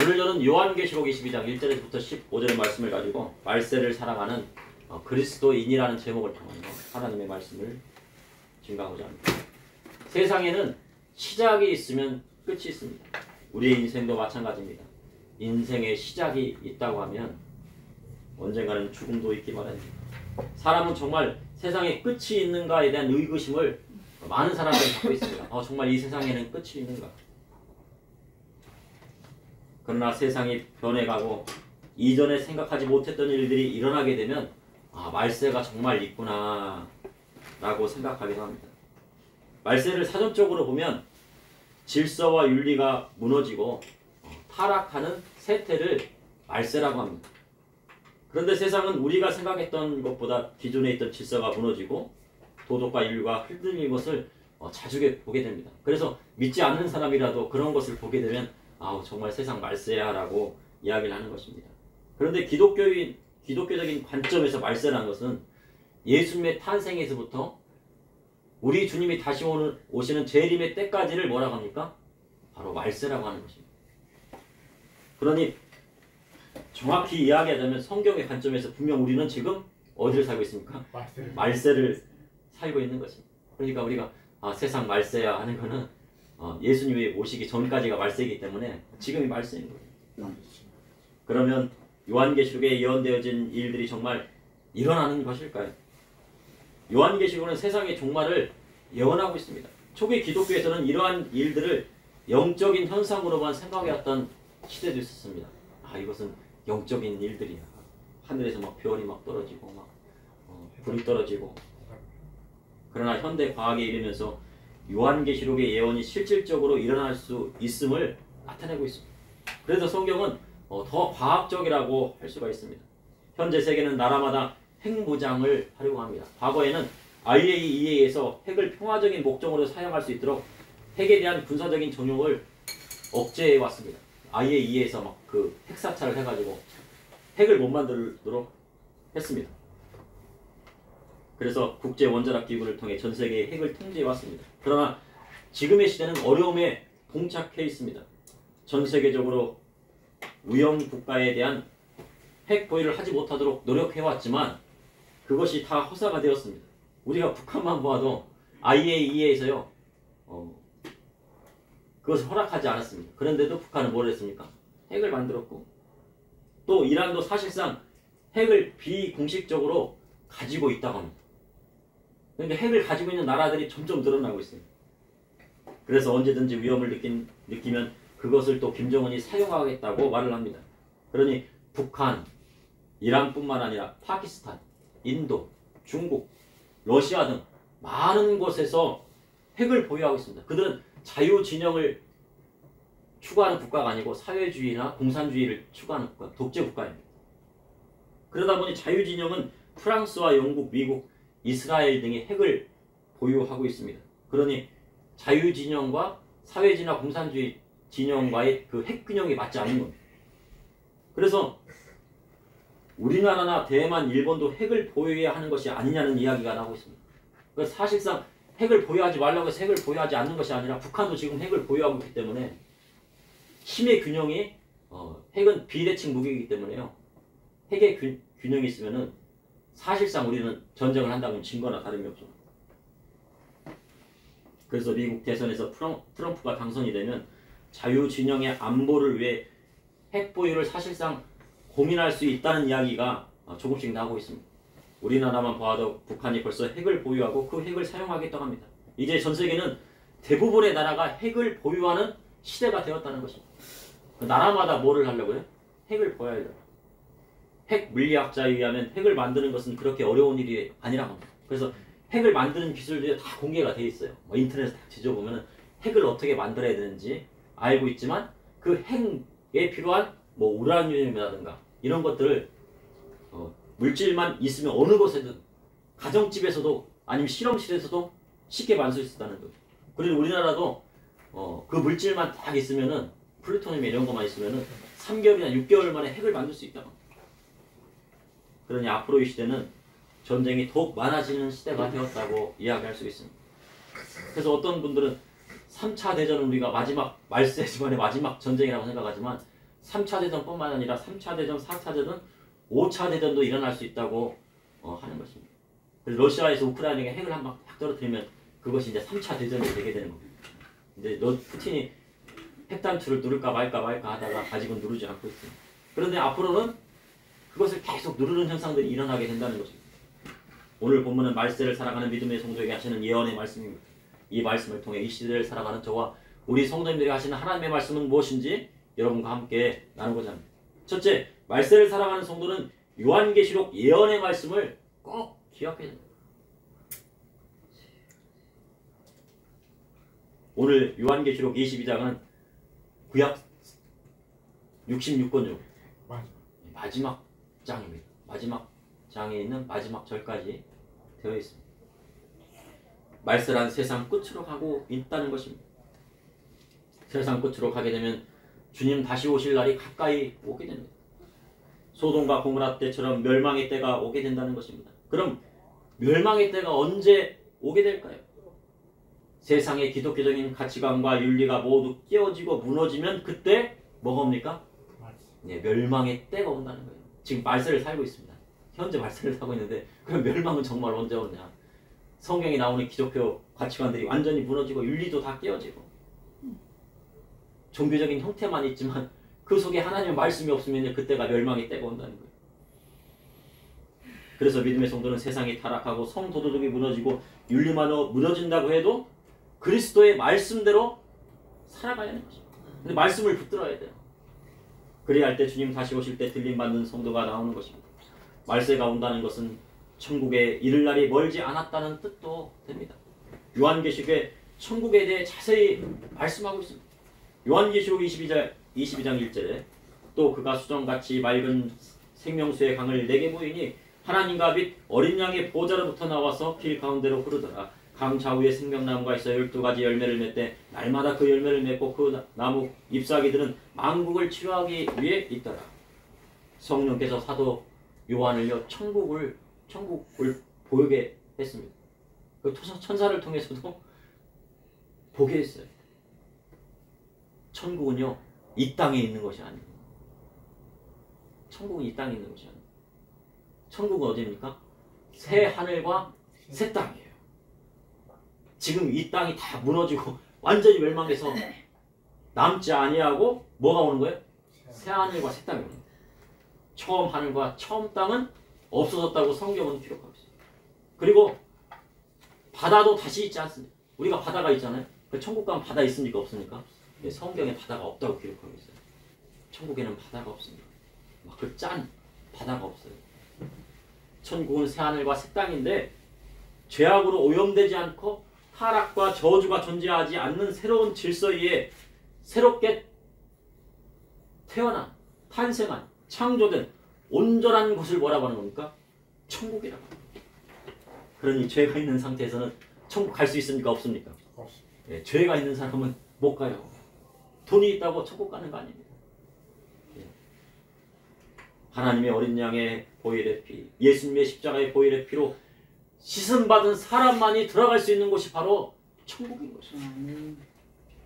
오늘 저는 요한계시록 22장 1절에서부터 15절의 말씀을 가지고 말세를 살아가는 그리스도인이라는 제목을 통하여 하나님의 말씀을 증가하고자 합니다. 세상에는 시작이 있으면 끝이 있습니다. 우리의 인생도 마찬가지입니다. 인생의 시작이 있다고 하면 언젠가는 죽음도 있기 마련입니다. 사람은 정말 세상에 끝이 있는가에 대한 의구심을 많은 사람들이 갖고 있습니다. 정말 이 세상에는 끝이 있는가? 그러나 세상이 변해가고 이전에 생각하지 못했던 일들이 일어나게 되면 말세가 정말 있구나 라고 생각하기도 합니다. 말세를 사전적으로 보면 질서와 윤리가 무너지고 타락하는 세태를 말세라고 합니다. 그런데 세상은 우리가 생각했던 것보다 기존에 있던 질서가 무너지고 도덕과 인류가 흔들린 것을 자주 보게 됩니다. 그래서 믿지 않는 사람이라도 그런 것을 보게 되면 정말 세상 말세야 라고 이야기를 하는 것입니다. 그런데 기독교적인 관점에서 말세라는 것은 예수님의 탄생에서부터 우리 주님이 다시 오시는 재림의 때까지를 뭐라고 합니까? 바로 말세라고 하는 것입니다. 그러니 정확히 이야기하자면 성경의 관점에서 분명 우리는 지금 어디를 살고 있습니까? 말세를 살고 있는 것입니다. 그러니까 우리가 세상 말세야 하는 것은 예수님이 오시기 전까지가 말세이기 때문에 지금이 말세인 거예요. 그러면 요한계시록에 예언되어진 일들이 정말 일어나는 것일까요? 요한계시록은 세상의 종말을 예언하고 있습니다. 초기 기독교에서는 이러한 일들을 영적인 현상으로만 생각해왔던 시대도 있었습니다. 이것은 영적인 일들이야. 하늘에서 막 별이 막 떨어지고 막 불이 떨어지고. 그러나 현대 과학에 이르면서 요한계시록의 예언이 실질적으로 일어날 수 있음을 나타내고 있습니다. 그래서 성경은 더 과학적이라고 할 수가 있습니다. 현재 세계는 나라마다 핵무장을 하려고 합니다. 과거에는 IAEA에서 핵을 평화적인 목적으로 사용할 수 있도록 핵에 대한 군사적인 전용을 억제해 왔습니다. IAEA에서 막 그 핵사찰을 해가지고 핵을 못 만들도록 했습니다. 그래서 국제 원자력 기구를 통해 전 세계의 핵을 통제해 왔습니다. 그러나 지금의 시대는 어려움에 봉착해 있습니다. 전 세계적으로 위험 국가에 대한 핵 보유를 하지 못하도록 노력해 왔지만 그것이 다 허사가 되었습니다. 우리가 북한만 보아도 IAEA에서요 그것을 허락하지 않았습니다. 그런데도 북한은 뭘 했습니까? 핵을 만들었고 또 이란도 사실상 핵을 비공식적으로 가지고 있다고 합니다. 그러니까 핵을 가지고 있는 나라들이 점점 늘어나고 있습니다. 그래서 언제든지 위험을 느끼면 그것을 또 김정은이 사용하겠다고 말을 합니다. 그러니 북한, 이란뿐만 아니라 파키스탄, 인도, 중국, 러시아 등 많은 곳에서 핵을 보유하고 있습니다. 그들은 자유진영을 추구하는 국가가 아니고 사회주의나 공산주의를 추구하는 국가, 독재 국가입니다. 그러다 보니 자유진영은 프랑스와 영국, 미국, 이스라엘 등의 핵을 보유하고 있습니다. 그러니 자유진영과 사회주의나 공산주의 진영과의 그 핵균형이 맞지 않는 겁니다. 그래서 우리나라나 대만, 일본도 핵을 보유해야 하는 것이 아니냐는 이야기가 나오고 있습니다. 그래서 사실상 핵을 보유하지 말라고 해서 핵을 보유하지 않는 것이 아니라 북한도 지금 핵을 보유하고 있기 때문에 힘의 균형이 핵은 비대칭 무기이기 때문에요. 핵의 균형이 있으면은 사실상 우리는 전쟁을 한다면 진 거나 다름이 없죠. 그래서 미국 대선에서 트럼프가 당선이 되면 자유진영의 안보를 위해 핵 보유를 사실상 고민할 수 있다는 이야기가 조금씩 나오고 있습니다. 우리나라만 봐도 북한이 벌써 핵을 보유하고 그 핵을 사용하겠다고 합니다. 이제 전 세계는 대부분의 나라가 핵을 보유하는 시대가 되었다는 것입니다. 나라마다 뭐를 하려고요? 핵을 보유하려고. 핵 물리학자에 의하면 핵을 만드는 것은 그렇게 어려운 일이 아니라고 합니다. 그래서 핵을 만드는 기술들이 다 공개가 되어 있어요. 인터넷에 다 뒤져보면 핵을 어떻게 만들어야 되는지 알고 있지만 그 핵에 필요한 우라늄이라든가 이런 것들을 물질만 있으면 어느 곳에든 가정집에서도 아니면 실험실에서도 쉽게 만들 수 있다는 거예요. 그리고 우리나라도 그 물질만 딱 있으면은 플루토늄 이런 것만 있으면은 3개월이나 6개월 만에 핵을 만들 수 있다고. 그러니 앞으로 이 시대는 전쟁이 더욱 많아지는 시대가 되었다고 이야기할 수 있습니다. 그래서 어떤 분들은 3차 대전은 우리가 마지막 말세 지만의 마지막 전쟁이라고 생각하지만 3차 대전뿐만 아니라 3차 대전, 4차 대전, 5차 대전도 일어날 수 있다고 하는 것입니다. 그래서 러시아에서 우크라이나에게 핵을 한 방 딱 떨어뜨리면 그것이 이제 3차 대전이 되게 되는 겁니다. 이제 푸틴이 핵단추를 누를까 말까 하다가 아직은 누르지 않고 있습니다. 그런데 앞으로는 그것을 계속 누르는 현상들이 일어나게 된다는 것입니다. 오늘 본문은 말세를 살아가는 믿음의 성도에게 하시는 예언의 말씀입니다. 이 말씀을 통해 이 시대를 살아가는 저와 우리 성도님들에게 하시는 하나님의 말씀은 무엇인지 여러분과 함께 나누고자 합니다. 첫째, 말세를 살아가는 성도는 요한계시록 예언의 말씀을 꼭 기억해야 됩니다. 오늘 요한계시록 22장은 구약 66권요 마지막 장입니다. 마지막 장에 있는 마지막 절까지 되어 있습니다. 말세란 세상 끝으로 가고 있다는 것입니다. 세상 끝으로 가게 되면 주님 다시 오실 날이 가까이 오게 됩니다. 소돔과 고모라 때처럼 멸망의 때가 오게 된다는 것입니다. 그럼 멸망의 때가 언제 오게 될까요? 세상의 기독교적인 가치관과 윤리가 모두 깨어지고 무너지면 그때 뭐가 옵니까? 네, 멸망의 때가 온다는 거예요. 지금 말세를 살고 있습니다. 현재 말세를 살고 있는데 그럼 멸망은 정말 언제 오느냐? 성경에 나오는 기독교 가치관들이 완전히 무너지고 윤리도 다 깨어지고 종교적인 형태만 있지만 그 속에 하나님의 말씀이 없으면 그때가 멸망의 때가 온다는 거예요. 그래서 믿음의 성도는 세상이 타락하고 성도덕이 무너지고 윤리만 무너진다고 해도 그리스도의 말씀대로 살아가야 하는 것입니다. 근데 말씀을 붙들어야 돼요. 그래야 할 때 주님 다시 오실 때 들림받는 성도가 나오는 것입니다. 말세가 온다는 것은 천국에 이를 날이 멀지 않았다는 뜻도 됩니다. 요한계시록에 천국에 대해 자세히 말씀하고 있습니다. 요한계시록 22장 1절에 또 그가 수정같이 맑은 생명수의 강을 내게 보이니 하나님과 및 어린 양의 보좌로부터 나와서 길 가운데로 흐르더라. 강 좌우에 생명나무가 있어 12가지 열매를 맺되 날마다 그 열매를 맺고 그 나무 잎사귀들은 만국을 치유하기 위해 있더라. 성령께서 사도 요한을요 천국을 보게 했습니다. 그 천사를 통해서도 보게 했어요. 천국은요 이 땅에 있는 것이 아니에요. 천국은 이 땅에 있는 것이 아니에요. 천국은 어디입니까? 새 하늘과 새 땅이에요. 지금 이 땅이 다 무너지고 완전히 멸망해서 남지 아니하고 뭐가 오는 거예요? 새 하늘과 새 땅이 오는 거예요. 처음 하늘과 처음 땅은 없어졌다고 성경은 기록하고 있어요. 그리고 바다도 다시 있지 않습니다. 우리가 바다가 있잖아요. 천국 가면 바다 있습니까? 없습니까? 성경에 바다가 없다고 기록하고 있어요. 천국에는 바다가 없습니다. 막 그 짠 바다가 없어요. 천국은 새 하늘과 새 땅인데 죄악으로 오염되지 않고 타락과 저주가 존재하지 않는 새로운 질서 위에 새롭게 태어난, 탄생한, 창조된 온전한 것을 뭐라고 하는 겁니까? 천국이라고 합니다. 그러니 죄가 있는 상태에서는 천국 갈 수 있습니까? 없습니까? 예, 죄가 있는 사람은 못 가요. 돈이 있다고 천국 가는 거 아닙니다. 예. 하나님의 어린 양의 보혈의 피, 예수님의 십자가의 보혈의 피로 씻음받은 사람만이 들어갈 수 있는 곳이 바로 천국인 것입니다.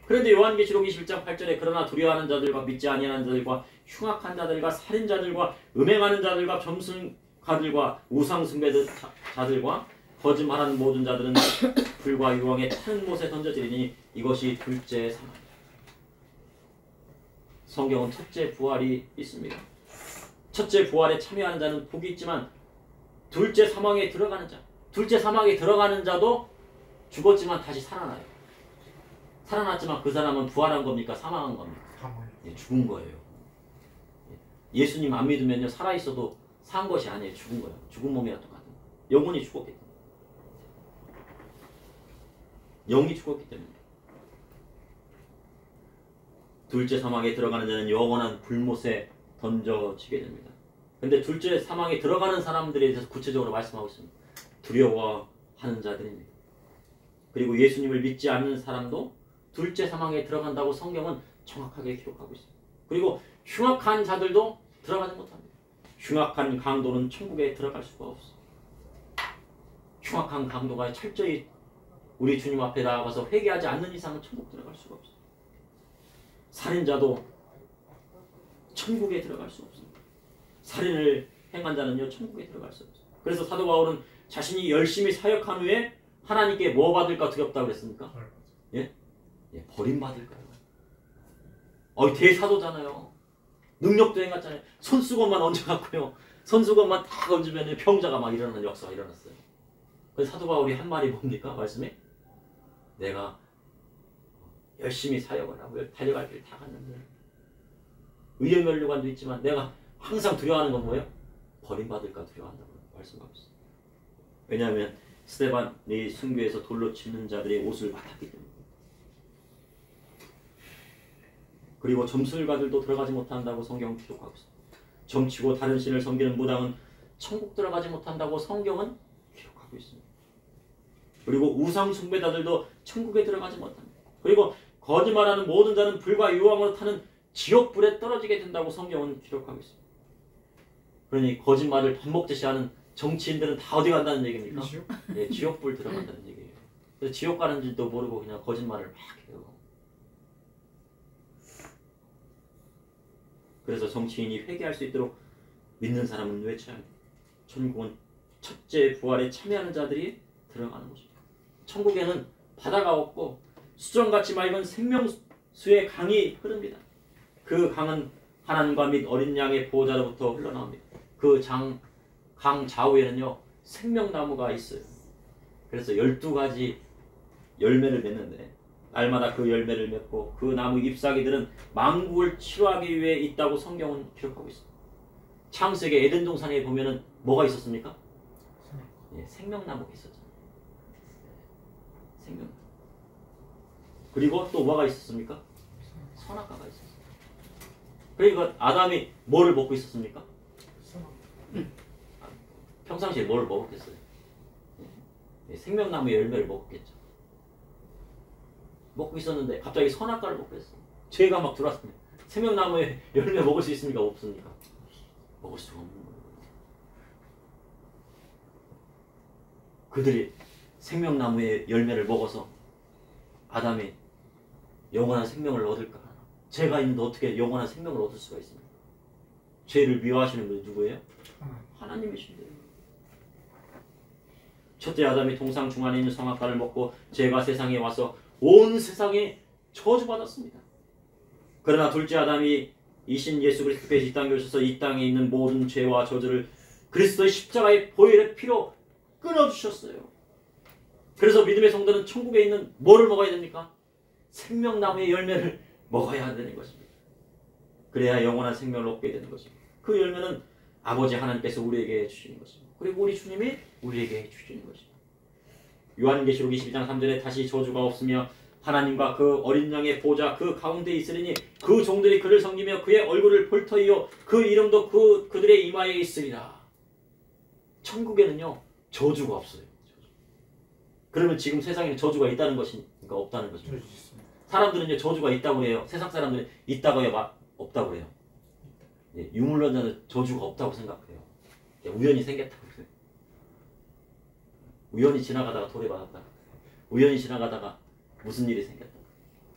그런데 요한계시록 21장 8절에 그러나 두려워하는 자들과 믿지 아니하는 자들과 흉악한 자들과 살인자들과 음행하는 자들과 점술가들과 우상숭배자들과 거짓말하는 모든 자들은 불과 유황에 타는 못에 던져지리니 이것이 둘째 사망이다. 성경은 첫째 부활이 있습니다. 첫째 부활에 참여하는 자는 복이 있지만 둘째 사망에 들어가는 자, 둘째 사망에 들어가는 자도 죽었지만 다시 살아나요. 살아났지만 그 사람은 부활한 겁니까? 사망한 겁니까? 예, 죽은 거예요. 예수님 안 믿으면요 살아있어도 산 것이 아니에요. 죽은 거예요. 죽은 몸이랑 똑같은 거예요. 영혼이 죽었기 때문에. 영이 죽었기 때문에. 둘째 사망에 들어가는 자는 영원한 불못에 던져지게 됩니다. 근데 둘째 사망에 들어가는 사람들에 대해서 구체적으로 말씀하고 있습니다. 두려워하는 자들입니다. 그리고 예수님을 믿지 않는 사람도 둘째 사망에 들어간다고 성경은 정확하게 기록하고 있습니다. 그리고 흉악한 자들도 들어가지 못합니다. 흉악한 강도는 천국에 들어갈 수가 없어. 흉악한 강도가 철저히 우리 주님 앞에 나아가서 회개하지 않는 이상은 천국 들어갈 수가 없어. 살인자도 천국에 들어갈 수 없습니다. 살인을 행한 자는요 천국에 들어갈 수 없어요. 그래서 사도 바울은 자신이 열심히 사역한 후에 하나님께 뭐 받을까 두렵다고 그랬습니까? 예? 예, 버림받을까요? 대사도잖아요. 능력도 행했잖아요. 손수건만 얹어갖고요. 손수건만 딱 얹으면 병자가 막 일어나는 역사가 일어났어요. 그래서 사도 바울이 한 말이 뭡니까? 말씀에 내가 열심히 사역을 하고 달려갈 길 다 갔는데 의연면류관도 있지만 내가 항상 두려워하는 건 뭐예요? 버림받을까 두려워한다고 말씀하고 있어요. 왜냐하면 스데반이 순교에서 돌로 치는 자들의 옷을 맡았기 때문에. 그리고 점술가들도 들어가지 못한다고 성경은 기록하고 있습니다. 점치고 다른 신을 섬기는 무당은 천국 들어가지 못한다고 성경은 기록하고 있습니다. 그리고 우상 숭배자들도 천국에 들어가지 못합니다. 그리고 거짓말하는 모든 자는 불과 유황으로 타는 지옥불에 떨어지게 된다고 성경은 기록하고 있습니다. 그러니 거짓말을 밥 먹듯이 하는 정치인들은 다 어디 간다는 얘기입니까? 네, 지옥불 들어간다는 얘기예요. 그래서 지옥 가는 줄도 모르고 그냥 거짓말을 막 해요. 그래서 정치인이 회개할 수 있도록 믿는 사람은 외쳐야 합니다. 천국은 첫째 부활에 참여하는 자들이 들어가는 곳입니다. 천국에는 바다가 없고 수정같이 맑은 생명수의 강이 흐릅니다. 그 강은 하나님과 및 어린 양의 보호자로부터 흘러나옵니다. 그 강 좌우에는요 생명나무가 있어요. 그래서 12가지 열매를 맺는데 날마다 그 열매를 맺고 그 나무 잎사귀들은 만국을 치료하기 위해 있다고 성경은 기록하고 있습니다. 창세기 에덴 동산에 보면은 뭐가 있었습니까? 예, 생명나무가 있었잖아요. 생명. 그리고 또 뭐가 있었습니까? 선악과가 있었어요. 그러니까 아담이 뭐를 먹고 있었습니까? 평상시에 뭘 먹었겠어요? 예, 생명나무 열매를 먹었겠죠. 먹고 있었는데 갑자기 선악과를 먹고 있어요. 죄가 막 들어왔습니다. 생명나무에 열매 먹을 수 있습니까? 없습니까? 먹을 수가 없는 거예요. 그들이 생명나무의 열매를 먹어서 아담이 영원한 생명을 얻을까? 죄가 있는데 어떻게 영원한 생명을 얻을 수가 있습니까? 죄를 미워하시는 분이 누구예요? 하나님이신데요. 첫째 아담이 동상 중앙에 있는 선악과를 먹고 죄가 세상에 와서 온 세상에 저주받았습니다. 그러나 둘째 아담이 이신 예수 그리스도께서 이 땅에 오셔서 이 땅에 있는 모든 죄와 저주를 그리스도의 십자가의 보혈의 피로 끊어주셨어요. 그래서 믿음의 성도는 천국에 있는 뭐를 먹어야 됩니까? 생명나무의 열매를 먹어야 되는 것입니다. 그래야 영원한 생명을 얻게 되는 것입니다. 그 열매는 아버지 하나님께서 우리에게 주시는 것입니다. 그리고 우리 주님이 우리에게 주시는 것입니다. 요한계시록 22장 3절에 다시 저주가 없으며 하나님과 그 어린 양의 보좌 그 가운데 있으리니 그 종들이 그를 섬기며 그의 얼굴을 볼 터이요 그 이름도 그들의 이마에 있으리라. 천국에는요 저주가 없어요. 그러면 지금 세상에 저주가 있다는 것이니까 없다는 것입니다. 사람들은요 저주가 있다고 해요. 세상 사람들은 있다고 해요, 없다고 해요. 예, 유물론자는 저주가 없다고 생각해요. 우연히 생겼다고 그래요. 우연히 지나가다가 도래받았다. 우연히 지나가다가 무슨 일이 생겼다.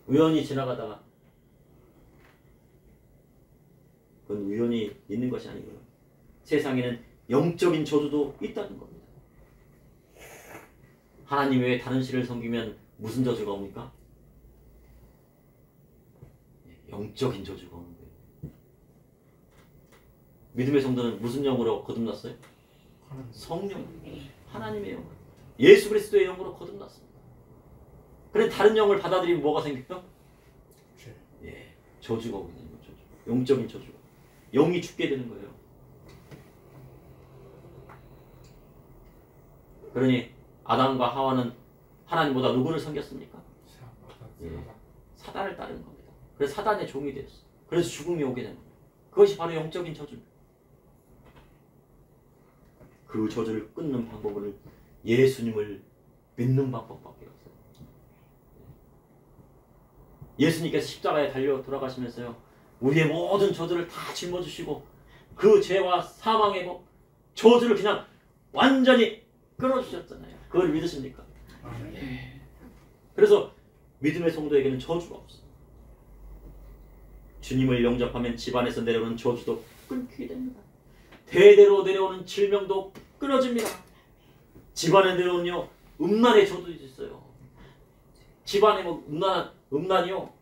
우연히 지나가다가 그건 우연히 있는 것이 아니고요. 세상에는 영적인 저주도 있다는 겁니다. 하나님 외에 다른 신을 섬기면 무슨 저주가 옵니까? 영적인 저주가 오는 거예요. 믿음의 성도는 무슨 영으로 거듭났어요? 성령, 하나님의 영, 예수 그리스도의 영으로 거듭났습니다. 그래 다른 영을 받아들이면 뭐가 생겨요? 예, 저주가 오게 되는 거죠. 영적인 저주가. 영이 죽게 되는 거예요. 그러니 아담과 하와는 하나님보다 누구를 섬겼습니까? 예, 사단을 따른 겁니다. 그래서 사단의 종이 되었어요. 그래서 죽음이 오게 되는 겁니다. 그것이 바로 영적인 저주입니다. 그 저주를 끊는 방법은 예수님을 믿는 방법밖에 없어요. 예수님께서 십자가에 달려 돌아가시면서요 우리의 모든 저주를 다 짊어지시고 그 죄와 사망의 법, 저주를 그냥 완전히 끊어주셨잖아요. 그걸 믿으십니까? 그래서 믿음의 성도에게는 저주가 없어요. 주님을 영접하면 집안에서 내려오는 저주도 끊기게 됩니다. 대대로 내려오는 질병도 끊어집니다. 집안에 내려오는요 음란의 저주도 있어요. 집안에 뭐 음란이요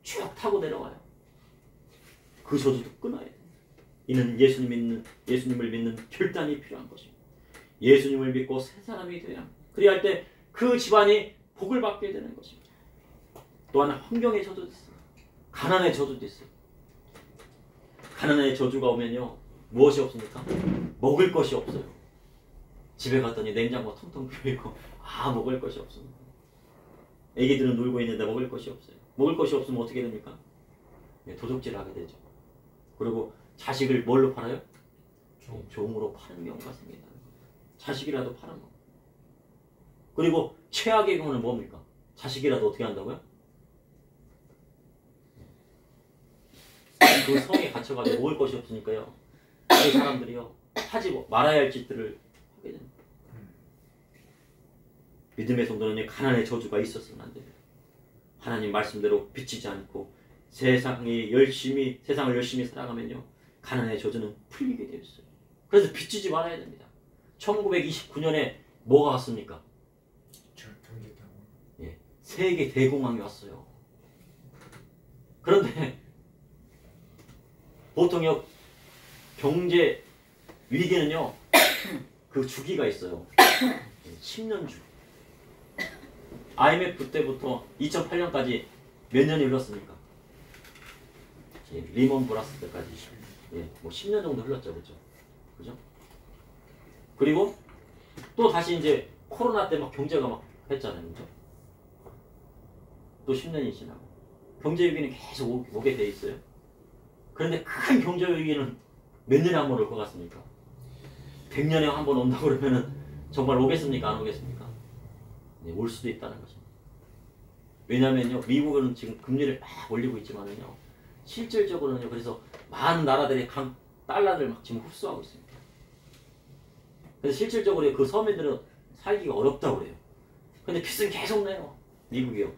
쭉 타고 내려와요. 그 저주도 끊어야 돼요. 이는 예수님을 믿는 결단이 필요한 것입니다. 예수님을 믿고 새 사람이 되어야 합니다. 그리할 때 그 집안이 복을 받게 되는 것입니다. 또한 환경의 저주도 있어요. 가난의 저주도 있어요. 가난의 저주가 오면요 무엇이 없습니까? 먹을 것이 없어요. 집에 갔더니 냉장고 텅텅 비어있고 먹을 것이 없습니다. 애기들은 놀고 있는데 먹을 것이 없어요. 먹을 것이 없으면 어떻게 됩니까? 도둑질 하게 되죠. 그리고 자식을 뭘로 팔아요? 종으로 파는 경우가 생긴다는 거예요. 자식이라도 파는 거. 그리고 최악의 경우는 뭡니까? 자식이라도 어떻게 한다고요? 그 성에 갇혀가지고 먹을 것이 없으니까요. 그 사람들이요 하지 말아야 할 짓들을 하게 됩니다. 믿음의 성도는 가난의 저주가 있었으면 안 됩니다. 하나님 말씀대로 비치지 않고 세상을 열심히 살아가면요 가난의 저주는 풀리게 되어 있어요. 그래서 비치지 말아야 됩니다. 1929년에 뭐가 왔습니까? 세계 대공황이 왔어요. 그런데 보통요 경제 위기는요 그 주기가 있어요. 10년 주. IMF 때부터 2008년까지 몇 년이 흘렀습니까? 리먼 브라더스 때까지 뭐 10년 정도 흘렀죠, 그죠? 그리고 또 다시 이제 코로나 때 막 경제가 막 했잖아요, 그죠? 또 10년이 지나고 경제 위기는 계속 오게 돼 있어요. 그런데 큰 경제 위기는 몇 년에 한 번 올 것 같습니까? 100년에 한 번 온다고 그러면은 정말 오겠습니까? 안 오겠습니까? 올 수도 있다는 것입니다. 왜냐면요, 미국은 지금 금리를 막 올리고 있지만은요, 실질적으로는요, 그래서 많은 나라들이 달러를 막 지금 흡수하고 있습니다. 그래서 실질적으로 그 서민들은 살기가 어렵다고 그래요. 근데 빚은 계속 내요, 미국이요.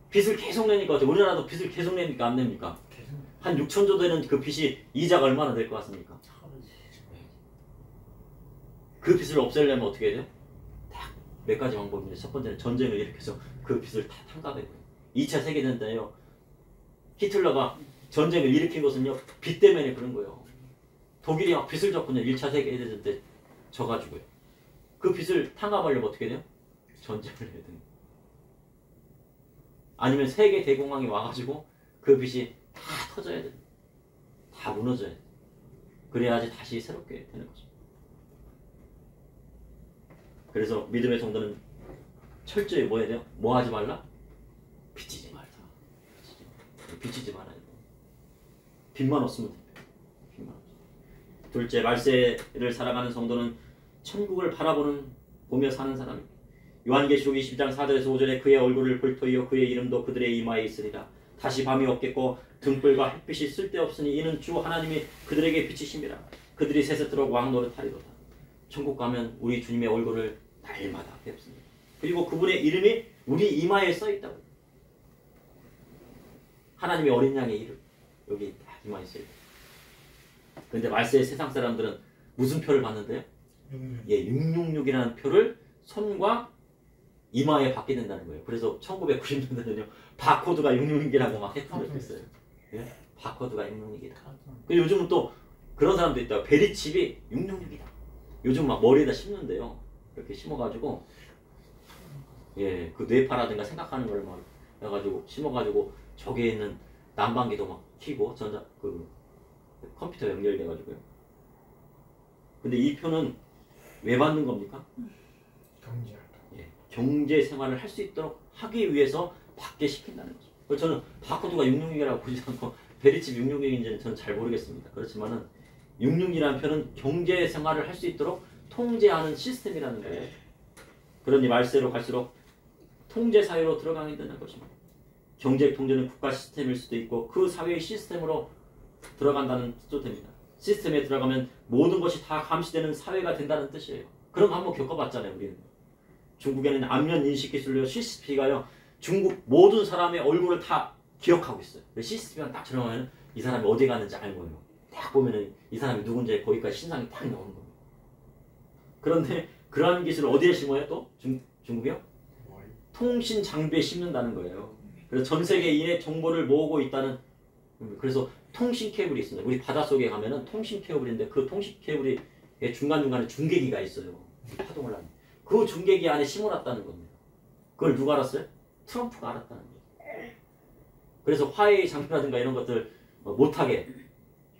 빚을 계속 내니까 우리나라도 빚을 계속 내니까 안 냅니까? 한 6천조 되는 그 빚이 이자가 얼마나 될 것 같습니까? 그 빚을 없애려면 어떻게 해야 돼요? 딱 몇 가지 방법인데, 첫 번째는 전쟁을 일으켜서 그 빚을 다 탕감해버려요. 2차 세계대전 때요, 히틀러가 전쟁을 일으킨 것은요 빚 때문에 그런 거예요. 독일이 막 빚을 졌군요. 1차 세계대전 때 져가지고요. 그 빚을 탕감하려면 어떻게 돼요? 전쟁을 해야 돼요. 아니면 세계 대공황이 와가지고 그 빚이 다 터져야 돼요. 다 무너져야 돼요. 그래야지 다시 새롭게 되는 거죠. 그래서 믿음의 성도는 철저히 뭐 해야 돼요? 뭐 하지 말라? 빚지지 말라. 빚지지 말아야 돼요. 빚만 없으면 됩니다. 빚만 없으면. 둘째, 말세를 살아가는 성도는 천국을 보며 사는 사람입니다. 요한계시록 22장 4절에서 5절에 그의 얼굴을 볼 터이요 그의 이름도 그들의 이마에 있으리라. 다시 밤이 없겠고 등불과 햇빛이 쓸데없으니 이는 주 하나님이 그들에게 비치심이라. 그들이 세세토록 왕노릇하리로다. 천국 가면 우리 주님의 얼굴을 날마다 뵙습니다. 그리고 그분의 이름이 우리 이마에 써있다고. 하나님의 어린 양의 이름 여기 딱 이마에 써있다. 그런데 말세의 세상 사람들은 무슨 표를 받는데요? 666이라는 표를 손과 이마에 받게 된다는 거예요. 그래서 1990년대는요 바코드가 666이라고 막 했던 적도 있어요. 예? 바코드가 666이다. 요즘은 또 그런 사람도 있다. 베리칩이 666이다. 요즘 막 머리에다 심는데요. 이렇게 심어가지고 그 뇌파라든가 생각하는 걸 막 해가지고 심어가지고 저기에 있는 난방기도 막 켜고 컴퓨터 연결돼가지고요. 근데 이 표는 왜 받는 겁니까? 경제 생활을 할 수 있도록 하기 위해서 받게 시킨다는 거죠. 그래서 저는 바코드가 666이라고 보지 않고 베리칩 666인지는 저는 잘 모르겠습니다. 그렇지만은 666이라는 표는 경제 생활을 할 수 있도록 통제하는 시스템이라는 거예요. 그러니 말세로 갈수록 통제 사회로 들어가게 되는 것입니다. 경제 통제는 국가 시스템일 수도 있고 그 사회의 시스템으로 들어간다는 뜻도 됩니다. 시스템에 들어가면 모든 것이 다 감시되는 사회가 된다는 뜻이에요. 그런 거 한번 겪어봤잖아요, 우리는. 중국에는 안면 인식 기술로 CCTV가요 중국 모든 사람의 얼굴을 다 기억하고 있어요. CCTV만 딱 들어가면 이 사람이 어디 갔는지 알 거예요. 딱 보면은 이 사람이 누군지 거기까지 신상이 딱 나오는 거예요. 그런데 그러한 기술을 어디에 심어요? 또? 중국이요? 통신 장비에 심는다는 거예요. 그래서 전 세계인의 정보를 모으고 있다는. 그래서 통신 케이블이 있습니다. 우리 바닷속에 가면은 통신 케이블인데 그 통신 케이블이 중간중간에 중계기가 있어요. 파동을 하는. 그 중계기 안에 심어놨다는 겁니다. 그걸 누가 알았어요? 트럼프가 알았다는 거예요. 그래서 화웨이 장비라든가 이런 것들 못하게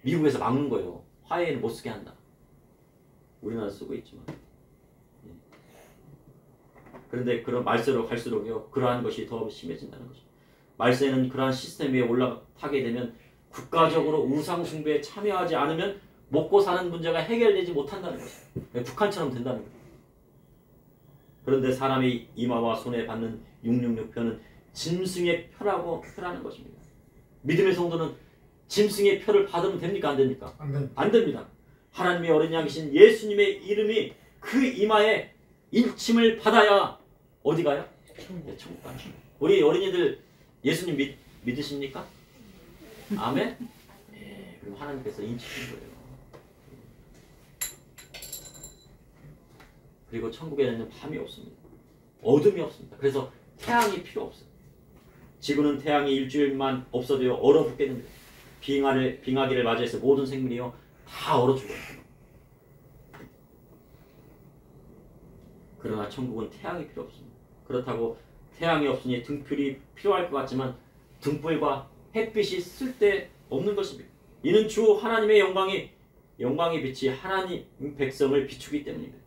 미국에서 막는 거예요. 화웨이는 못 쓰게 한다. 우리나라 쓰고 있지만. 그런데 그런 말세로 갈수록요, 그러한 것이 더 심해진다는 거죠. 말세는 그러한 시스템 위에 올라타게 되면 국가적으로 우상숭배에 참여하지 않으면 먹고 사는 문제가 해결되지 못한다는 거죠. 북한처럼 된다는 거죠. 그런데 사람이 이마와 손에 받는 666표는 짐승의 표라고 표라는 것입니다. 믿음의 성도는 짐승의 표를 받으면 됩니까? 안 됩니까? 안 됩니다. 하나님의 어린 양이신 예수님의 이름이 그 이마에 일침을 받아야 어디 가요? 네, 천국 가요. 우리 어린이들 예수님 믿으십니까? 아멘? 네, 그럼 하나님께서 인치신 거예요. 그리고 천국에는 밤이 없습니다. 어둠이 없습니다. 그래서 태양이 필요 없어요. 지구는 태양이 일주일만 없어도요 얼어붙겠는데 빙하기를 맞이해서 모든 생물이요 다 얼어 죽어요. 그러나 천국은 태양이 필요 없습니다. 그렇다고 태양이 없으니 등불이 필요할 것 같지만 등불과 햇빛이 쓸데없는 것입니다. 이는 주 하나님의 영광의 빛이 하나님 백성을 비추기 때문입니다.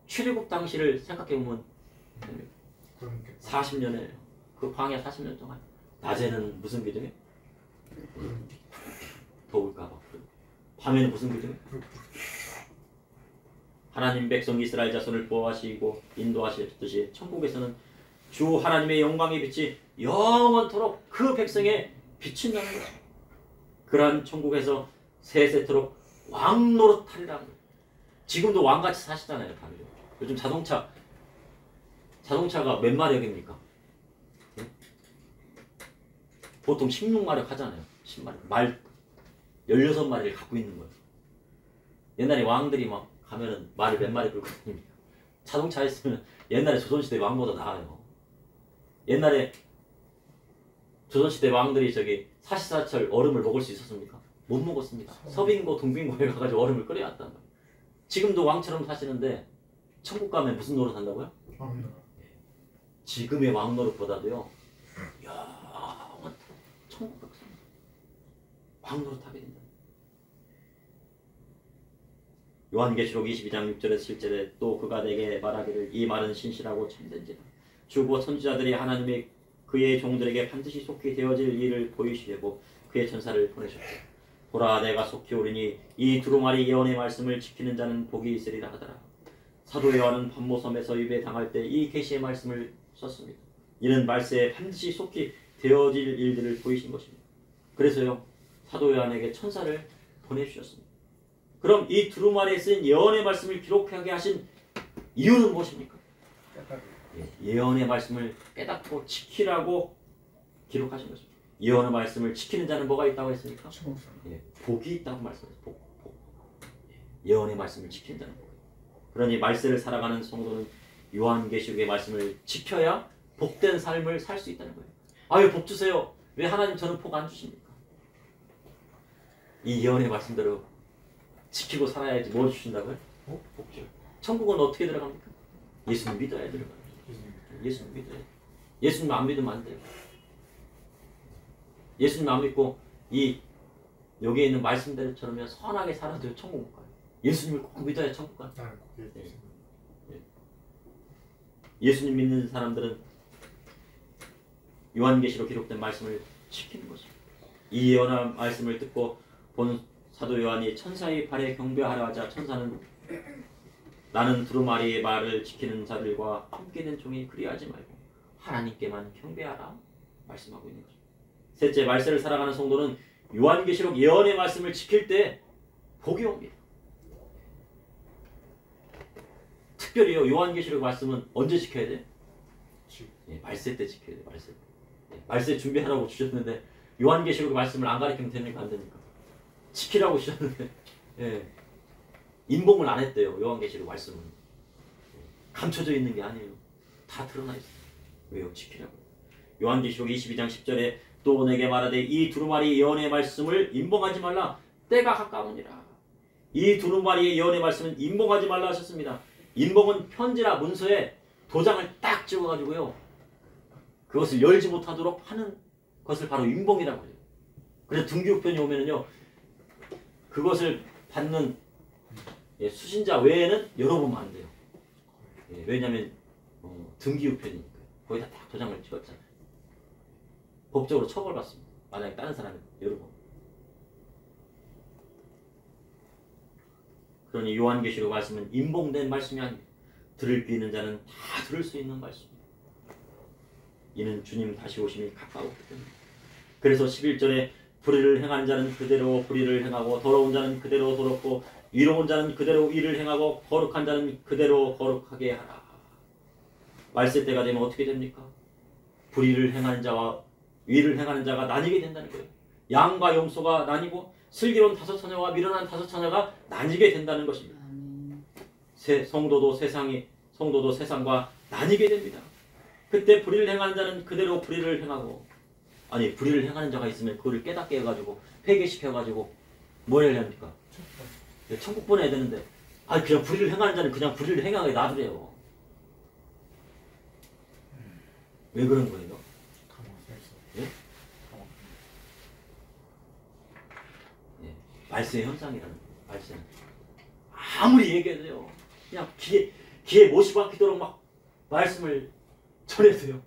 출애굽 당시를 생각해보면 40년에 그 광야 40년 동안 낮에는 무슨 기둥이에요? 더울까봐. 밤에는 무슨 기둥이에요? 하나님 백성 이스라엘 자손을 보호하시고 인도하시듯이 천국에서는 주 하나님의 영광의 빛이 영원토록 그 백성에 비친다는 거죠. 그러한 천국에서 세세토록 왕노릇하리라는 거예요. 지금도 왕같이 사시잖아요. 다들. 요즘 자동차가 몇 마력입니까? 네? 보통 16마력 하잖아요. 10마력. 말 16마리를 갖고 있는 거예요. 옛날에 왕들이 막 가면은 말이 몇 마리 끌고 다닙니까? 자동차 있으면 옛날에 조선시대 왕보다 나아요. 옛날에 조선시대 왕들이 사시사철 얼음을 먹을 수 있었습니까? 못 먹었습니다. 서빙고 동빙고에 가가지고 얼음을 끓여왔단 말이에요. 지금도 왕처럼 사시는데 천국 가면 무슨 노릇 한다고요? 지금의 왕 노릇보다도요 천국 백성 왕 노릇 하게 된다. 요한계시록 22장 6절에 7절에 또 그가 내게 말하기를 이 말은 신실하고 참된지라 주고 선지자들이 하나님의 그의 종들에게 반드시 속히 되어질 일을 보이시려고 그의 천사를 보내셨다. 보라 내가 속히 오리니 이 두루마리 예언의 말씀을 지키는 자는 복이 있으리라 하더라. 사도 요한은 pat모섬에서 유배당할 때 이 계시의 말씀을 썼습니다. 이는 말세에 반드시 속히 되어질 일들을 보이신 것입니다. 그래서요 사도 요한에게 천사를 보내주셨습니다. 그럼 이 두루마리에 쓰인 예언의 말씀을 기록하게 하신 이유는 무엇입니까? 예언의 말씀을 깨닫고 지키라고 기록하신 것입니다. 예언의 말씀을 지키는 자는 뭐가 있다고 했습니까? 복이 있다고 말씀했습니다. 복. 예언의 말씀을 지키는 자는 복. 그러니 말세를 살아가는 성도는 요한계시록의 말씀을 지켜야 복된 삶을 살 수 있다는 거예요. 아유 복 주세요. 왜 하나님 저는 복 안 주십니까? 이 예언의 말씀대로 지키고 살아야지 뭘 주신다고요? 복 줘요. 천국은 어떻게 들어갑니까? 예수님 믿어야 들어가요. 예수님 믿어야. 예수님 안 믿으면 안 돼요. 예수님 안 믿고 여기에 있는 말씀대로처럼 선하게 살아도 천국 못 가요. 예수님을 꼭 믿어야 천국 가요. 예수님 믿는 사람들은 요한계시로 기록된 말씀을 지키는 것입니다. 이 예언한 말씀을 듣고 본 사도 요한이 천사의 발에 경배하라 하자 천사는 나는 두루마리의 말을 지키는 자들과 함께 된 종이 그리하지 말고 하나님께만 경배하라 말씀하고 있는 것입니다. 셋째, 말세를 살아가는 성도는 요한계시록 예언의 말씀을 지킬 때 복이 옵니다. 특별히요 요한계시록 말씀은 언제 지켜야 돼? 말세 때 지켜야 돼. 말세 때. 말세 준비하라고 주셨는데 요한계시록 말씀을 안 가르치면 됩니까? 안 됩니까? 지키라고 주셨는데 예. 인봉을 안 했대요. 요한계시록 말씀은. 감춰져 있는 게 아니에요. 다 드러나 있어요. 왜요? 지키라고. 요한계시록 22장 10절에 또 내게 말하되 이 두루마리 예언의 말씀을 인봉하지 말라. 때가 가까우니라. 이 두루마리의 예언의 말씀은 인봉하지 말라 하셨습니다. 인봉은 편지나 문서에 도장을 딱 찍어가지고요. 그것을 열지 못하도록 하는 것을 바로 인봉이라고 해요. 그래서 등기우편이 오면은요. 그것을 받는 수신자 외에는 열어보면 안 돼요. 왜냐하면 등기우편이니까. 거기다 딱 도장을 찍었잖아요. 법적으로 처벌받습니다. 만약에 다른 사람이 열어보면. 그러니 요한계시록 말씀은 인봉된 말씀이 아닙니다. 들을 귀 있는 자는 다 들을 수 있는 말씀입니다. 이는 주님 다시 오심이 가까웠기 때문에. 그래서 11절에 불의를 행한 자는 그대로 불의를 행하고 더러운 자는 그대로 더럽고 위로운 자는 그대로 위를 행하고 거룩한 자는 그대로 거룩하게 하라. 말세 때가 되면 어떻게 됩니까? 불의를 행하는 자와 위를 행하는 자가 나뉘게 된다는 거예요. 양과 염소가 나뉘고 슬기로운 다섯 처녀와 미련한 다섯 처녀가 나뉘게 된다는 것입니다. 성도도 세상과 나뉘게 됩니다. 그때 불의를 행하는 자는 그대로 불의를 행하고 아니 불의를 행하는 자가 있으면 그거를 깨닫게 해가지고 회개시켜가지고 뭘 해야 합니까? 천국 보내야 되는데 아니 그냥 불의를 행하는 자는 그냥 불의를 행하게 놔두래요. 왜 그런 거예요? 예? 예. 말세의 현상이라는 거예요. 말세는 아무리 얘기해도요. 그냥 귀에 못이 박히도록 막 말씀을 전해도요.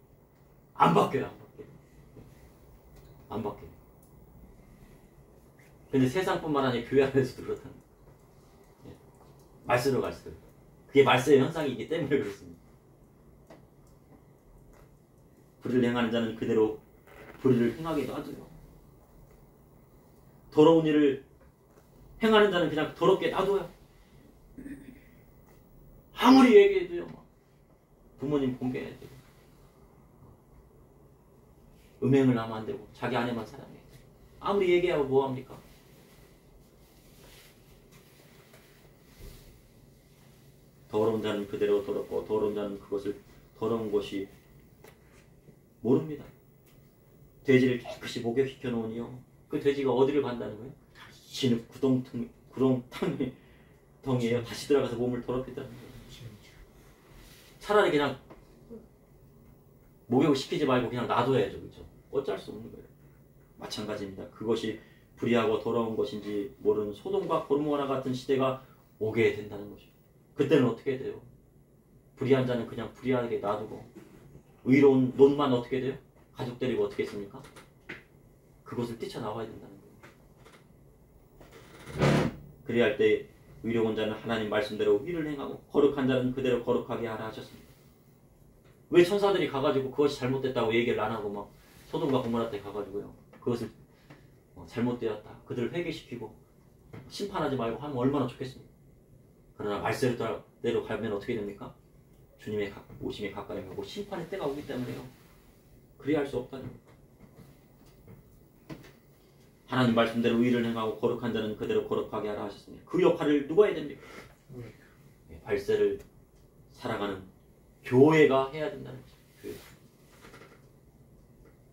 안 바뀌어요. 안 바뀌어요. 근데 세상뿐만 아니라 교회 안에서도 그렇다는 거예요. 말세로 갈수록. 그게 말세의 현상이기 때문에 그렇습니다. 불의를 행하는 자는 그대로 불의를 행하게 놔둬요. 더러운 일을 행하는 자는 그냥 더럽게 놔둬요. 아무리 얘기해도요. 부모님 공개해야 돼요. 음행을 하면 안 되고 자기 아내만 사랑해. 아무리 얘기하고 뭐합니까? 더러운 자는 그대로 더럽고 더러운 자는 그것을 더러운 것이 모릅니다. 돼지를 깨끗이 목욕시켜 놓으니요. 그 돼지가 어디를 간다는 거예요? 다시는 구렁텅이에요. 다시 들어가서 몸을 더럽힌다는 거예요. 차라리 그냥 목욕을 시키지 말고 그냥 놔둬야죠. 그렇죠? 어쩔 수 없는 거예요. 마찬가지입니다. 그것이 불의하고 더러운 것인지 모르는 소돔과 고모라 같은 시대가 오게 된다는 것이죠. 그때는 어떻게 돼요? 불의한 자는 그냥 불의하게 놔두고 의로운 논만 어떻게 돼요? 가족 데리고 어떻게 했습니까? 그것을 뛰쳐나와야 된다는 거예요. 그래야 할 때 의로운 자는 하나님 말씀대로 의를 행하고 거룩한 자는 그대로 거룩하게 하라 하셨습니다. 왜 천사들이 가가지고 그것이 잘못됐다고 얘기를 안 하고 막 소돔과 고모라 때 가가지고요. 그것을 잘못되었다. 그들을 회개시키고 심판하지 말고 하면 얼마나 좋겠습니까? 그러나 말세대로 가면 어떻게 됩니까? 주님의 오심에 가까이 가고 심판의 때가 오기 때문에요. 그래야 할 수 없다는 거예요. 하나님 말씀대로 의를 행하고 거룩한 자는 그대로 거룩하게 하라 하셨습니다. 그 역할을 누가 해야 됩니까? 발세를 살아가는 교회가 해야 된다는 거죠. 교회.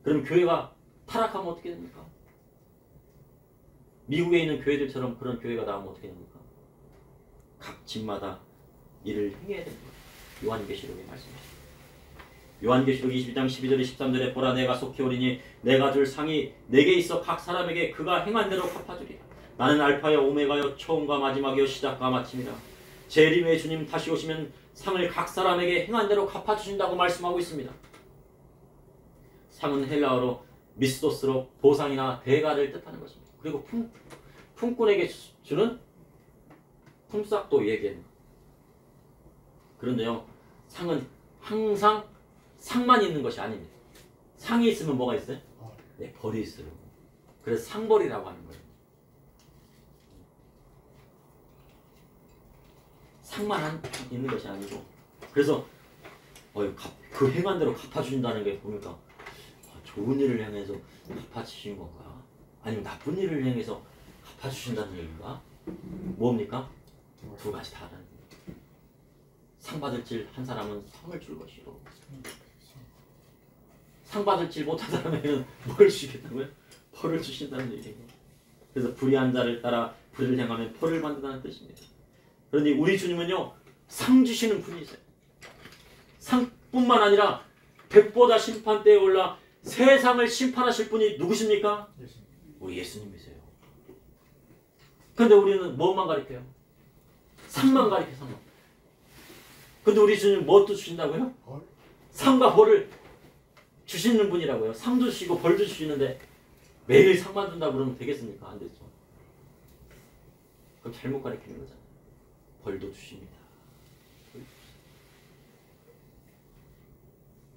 그럼 교회가 타락하면 어떻게 됩니까? 미국에 있는 교회들처럼 그런 교회가 나오면 어떻게 됩니까? 각 집마다 일을 행해야 됩니다. 요한계시록의 말씀이죠. 요한계시록 22장 12절에 13절에 보라 내가 속히 오리니 내가 줄 상이 내게 있어 각 사람에게 그가 행한 대로 갚아주리라. 나는 알파여 오메가여 처음과 마지막이여 시작과 마침이라. 재림의 주님 다시 오시면 상을 각 사람에게 행한 대로 갚아주신다고 말씀하고 있습니다. 상은 헬라어로 미스도스로 보상이나 대가를 뜻하는 것입니다. 그리고 품꾼에게 주는 품삯도 얘기합니다. 그런데요, 상은 항상 상만 있는 것이 아닙니다. 상이 있으면 뭐가 있어요? 네, 벌이 있어요. 그래서 상벌이라고 하는 거예요. 상만 있는 것이 아니고, 그래서 그 행한 대로 갚아준다는 게 보니까 좋은 일을 향해서 갚아주신 건가? 아니면 나쁜 일을 향해서 갚아주신다는 얘기인가? 뭡니까? 두 가지 다라는 거예요. 상 받을 질 한 사람은 상을 줄 것이고 상 받을 질 못한 사람에게는 뭘 주시겠다고요? 벌을 주신다는 얘기예요. 그래서 불의한 자를 따라 불의를 행하면 벌을 받는다는 뜻입니다. 그런데 우리 주님은요, 상 주시는 분이세요. 상뿐만 아니라 백보다 심판대에 올라 세상을 심판하실 분이 누구십니까? 우리 예수님이세요. 그런데 우리는 뭐만 가르쳐요? 상만 가르쳐, 상만. 근데 우리 주님 뭣도 주신다고요? 상과 벌을 주시는 분이라고요. 상도 주시고 벌도 주시는데 매일 상만 준다고 그러면 되겠습니까? 안 되죠. 그럼 잘못 가르치는 거잖아요. 벌도 주십니다.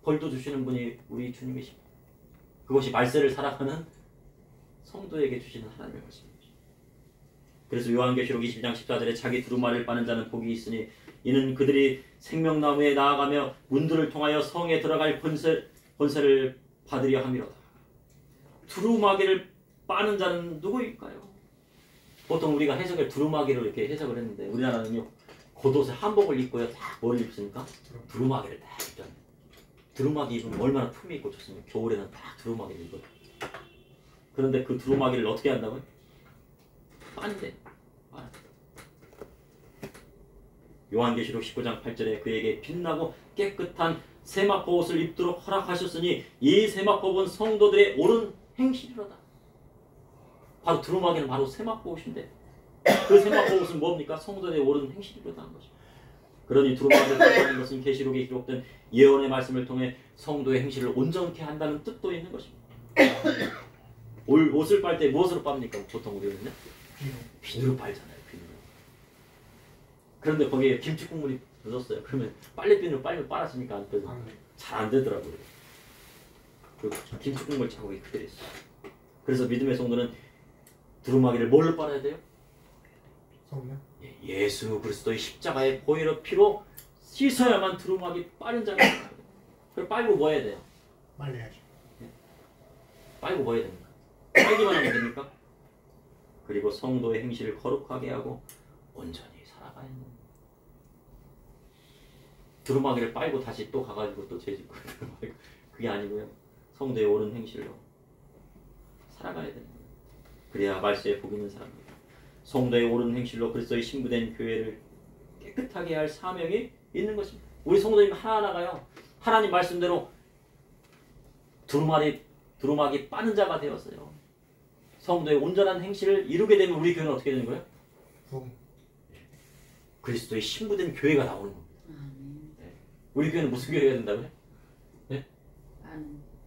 벌도 주시는 분이 우리 주님이십니다. 그것이 말세를 살아가는 성도에게 주시는 하나님의 말씀입니다. 그래서 요한계시록 20장 14절에 자기 두루마리를 빠는 자는 복이 있으니 이는 그들이 생명나무에 나아가며 문들을 통하여 성에 들어갈 권세를 받으려 함이로다. 두루마기를 빠는 자는 누구일까요? 보통 우리가 해석을 두루마기로 이렇게 해석을 했는데 우리나라는요, 겉옷에 한복을 입고요, 딱 뭘 입습니까? 두루마기를 딱 입잖아요. 두루마기 입으면 얼마나 품이 있고 좋습니까? 겨울에는 딱 두루마기를 입어요. 그런데 그 두루마기를 어떻게 한다고요? 빤대. 요한계시록 19장 8절에 그에게 빛나고 깨끗한 세마포 옷을 입도록 허락하셨으니 이 세마포 옷은 성도들의 옳은 행실이로다. 바로 두루마기는 바로 세마포 옷인데 그 세마포 옷은 뭡니까? 성도들의 옳은 행실이로다 하는 것입니다. 그러니 두루마기를 따르는 것은 계시록에 기록된 예언의 말씀을 통해 성도의 행실을 온전케 한다는 뜻도 있는 것입니다. 옷을 빨 때 무엇으로 빱니까? 보통 우리는요? 비누로 빨잖아요. 비누로. 그런데 거기에 김치 국물이 묻었어요. 그러면 빨래비누로 빨면 빨았습니까? 안 빼서 잘 안 되더라고요. 그 김치 국물 자국이 그대로 있어요. 그래서 믿음의 성도는 두루마기를 뭘로 빨아야 돼요? 성령? 예수 그리스도의 십자가의 보혈의 피로 씻어야만 두루마기 빠른 자가 돼요. 그걸 빨고 뭐 해야 돼요? 말려야죠. 빨고 뭐 해야 됩니까? 빨기만 하면 됩니까? 그리고 성도의 행실을 거룩하게 하고 온전히 살아가야 합니다. 두루마기를 빨고 다시 또 가가지고 또 재짓고 그게 아니고요. 성도의 옳은 행실로 살아가야 됩니다. 그래야 말세에 복 있는 사람입니다. 성도의 옳은 행실로 그리스도의 신부된 교회를 깨끗하게 할 사명이 있는 것입니다. 우리 성도님 하나하나가요, 하나님 말씀대로 두루마기 빠는 자가 되었어요. 성도의 온전한 행실을 이루게 되면 우리 교회는 어떻게 되는 거예요? 그리스도의 신부된 교회가 나오는 겁니다. 네. 우리 교회는 무슨 교회가 된다고요? 네?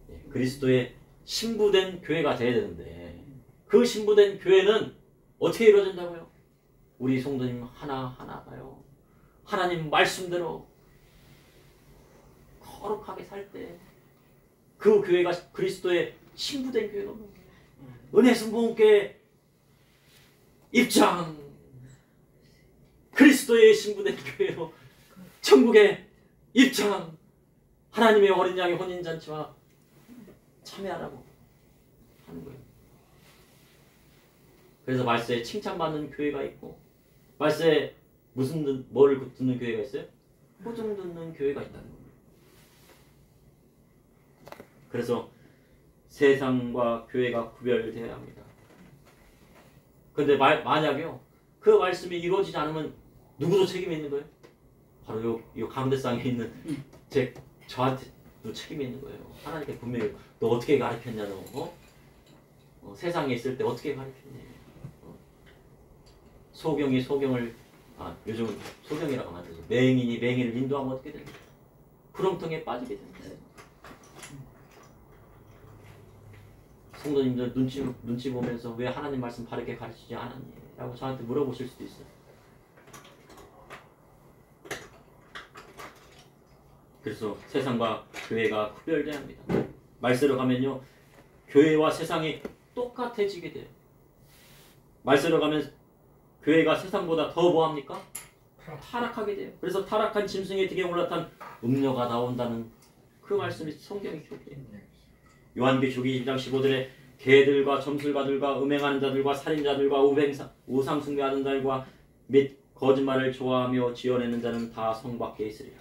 네. 그리스도의 신부된 교회가 돼야 되는데 그 신부된 교회는 어떻게 이루어진다고요? 우리 성도님 하나하나가요, 하나님 말씀대로 거룩하게 살 때 그 교회가 그리스도의 신부된 교회가 오는 거예요. 은혜 순복음교회 입장, 그리스도의 신부된 교회로 천국의 입장, 하나님의 어린 양의 혼인잔치와 참여하라고 하는 거예요. 그래서 말세에 칭찬받는 교회가 있고 말세에 뭐를 듣는 교회가 있어요? 호중 듣는 교회가 있다는 겁니다. 그래서 세상과 교회가 구별되어야 합니다. 그런데 만약에요, 그 말씀이 이루어지지 않으면 누구도 책임이 있는 거예요? 바로 요 가운데상에 있는 저한테도 책임이 있는 거예요. 하나님께 분명히 너 어떻게 가르쳤냐, 너 세상에 있을 때 어떻게 가르쳤냐. 소경이 소경을 요즘은 소경이라고 하죠. 맹인이 맹인을 인도하면 어떻게 됩니까? 구렁텅이에 빠지게 됩니다. 성도님들 눈치 보면서 왜 하나님 말씀 바르게 가르치지 않았니? 라고 저한테 물어보실 수도 있어요. 그래서 세상과 교회가 구별돼야 합니다. 말세로 가면요, 교회와 세상이 똑같아지게 돼요. 말세로 가면 교회가 세상보다 더 뭐합니까? 타락하게 돼요. 그래서 타락한 짐승의 등에 올라탄 음녀가 나온다는 그 말씀이 성경에 기록돼요. 요한계시록 20장 15절에 개들과 점술가들과 음행하는 자들과 살인자들과 우상 숭배하는 자들과 및 거짓말을 좋아하며 지어내는 자는 다 성 밖에 있으리라.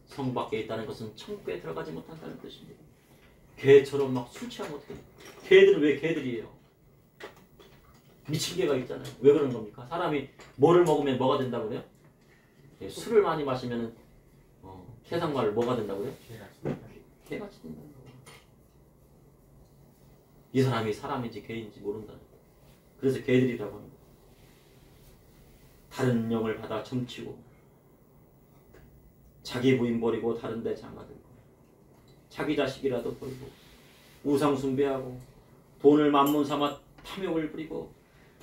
성 밖에 있다는 것은 천국에 들어가지 못한다는 뜻입니다. 개처럼 막 술 취하면 어떻게 돼요? 개들은 왜 개들이에요? 미친 개가 있잖아요. 왜 그런 겁니까? 사람이 뭐를 먹으면 뭐가 된다고 그래요? 술을 많이 마시면 세상말 뭐가 된다고요? 개같이 된다는 거예요. 이 사람이 사람인지 개인지 모른다는 거예요. 그래서 개들이라고 하는 거예요. 다른 영을 받아 점치고 자기 부인 버리고 다른 데 장가들고 자기 자식이라도 버리고 우상 숭배하고 돈을 만문 삼아 탐욕을 부리고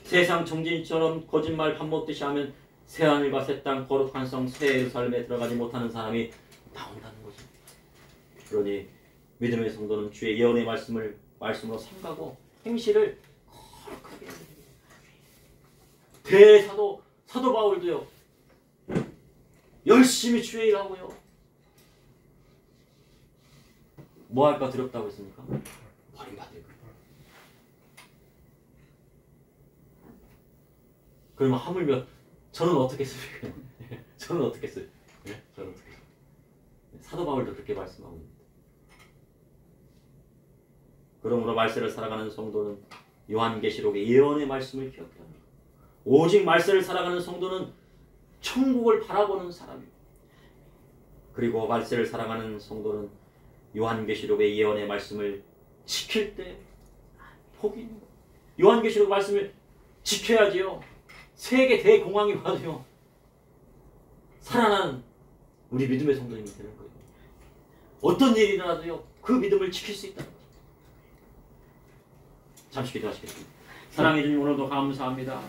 세상 정진처럼 거짓말 밥 먹듯이 하면 새하늘과 새 땅 거룩한 성 새 예루살렘에 들어가지 못하는 사람이 나온다는 거죠. 그러니 믿음의 성도는 주의 예언의 말씀으로 삼가고 행실을 거룩하게 해야 됩니다. 대사도 사도 바울도요. 열심히 주의 일하고요. 뭐 할까 두렵다고 했습니까? 버림받을 거. 그러면 하물며 저는 어떻게 했습니까? 저는 어떻게 했어요? 네? 저는 어떻게 했어요? 사도 바울도 그렇게 말씀하고 있습니다. 그러므로 말세를 살아가는 성도는 요한계시록의 예언의 말씀을 기억해야 합니다. 오직 말세를 살아가는 성도는 천국을 바라보는 사람이고, 그리고 말세를 살아가는 성도는 요한계시록의 예언의 말씀을 지킬 때 복이 있는 거예요. 요한계시록 말씀을 지켜야지요. 세계 대공황이 와도요. 살아나는 우리 믿음의 성도님이 되는 거예요. 어떤 일이 일어나도요. 그 믿음을 지킬 수 있다는 거죠. 잠시 기도하시겠습니다. 사랑해 주님, 오늘도 감사합니다.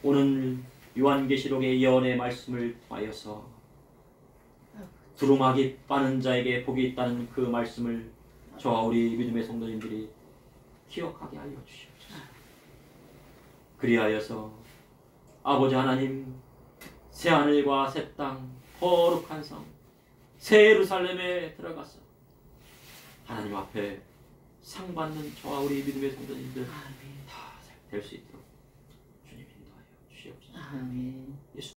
오늘 요한계시록의 예언의 말씀을 통하여서 두루마기 빠는 자에게 복이 있다는 그 말씀을 저와 우리 믿음의 성도님들이 기억하게 하여 주시옵소서. 그리하여서 아버지 하나님, 새하늘과 새 땅 거룩한 성 새 예루살렘에 들어가서 하나님 앞에 상 받는 저와 우리 믿음의 성도님들 다 될 수 있도록 주님 인도하여 주시옵소서. 아멘. 예수